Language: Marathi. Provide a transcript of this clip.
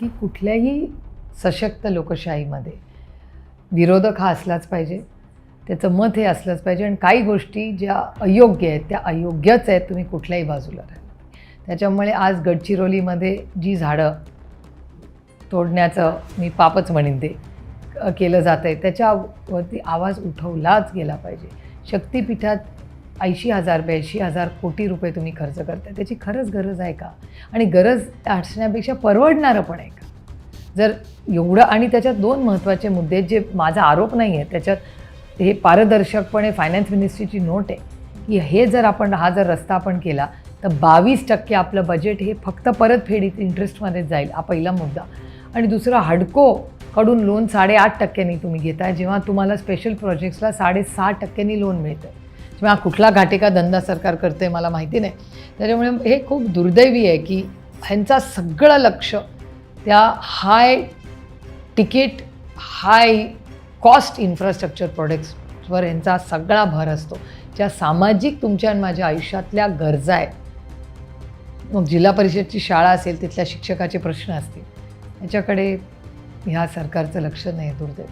की कुठल्याही सशक्त लोकशाहीमध्ये विरोधक हा असलाच पाहिजे, त्याचं मत हे असलंच पाहिजे आणि काही गोष्टी ज्या अयोग्य आहेत त्या अयोग्यच आहेत, तुम्ही कुठल्याही बाजूला राहा. त्याच्यामुळे आज गडचिरोलीमध्ये जी झाडं तोडण्याचं मी पापच म्हणेन ते केलं जातं आहे, त्याच्यावरती आवाज उठवलाच गेला पाहिजे. शक्तिपीठात 80,000 82,000 कोटी रुपये तुम्ही खर्च करताय, त्याची खरंच गरज आहे का? आणि गरज असण्यापेक्षा परवडणारं पण आहे का? जर एवढं, आणि त्याच्यात 2 महत्त्वाचे मुद्दे जे माझा आरोप नाही आहे, त्याच्यात हे पारदर्शकपणे फायनान्स मिनिस्ट्रीची नोट आहे की हे जर आपण हा जर रस्ता आपण केला तर 22% आपलं बजेट हे फक्त परतफेडीत इंटरेस्टमध्येच जाईल, हा पहिला मुद्दा. आणि दुसरा, हडकोकडून लोन 8.5% तुम्ही घेताय, जेव्हा तुम्हाला स्पेशल प्रोजेक्ट्सला 6.5% लोन मिळतं. किंवा कुठला घाटेका धंदा सरकार करते मला माहिती नाही. त्याच्यामुळे हे खूप दुर्दैवी आहे की ह्यांचा सगळं लक्ष त्या हाय तिकीट, हाय कॉस्ट इन्फ्रास्ट्रक्चर प्रोडक्ट्सवर यांचा सगळा भर असतो, ज्या सामाजिक तुमच्या आणि माझ्या आयुष्यातल्या गरजा आहेत. मग जिल्हा परिषदची शाळा असेल, तिथल्या शिक्षकाचे प्रश्न असतील, याच्याकडे ह्या सरकारचं लक्ष नाही, दुर्दैव.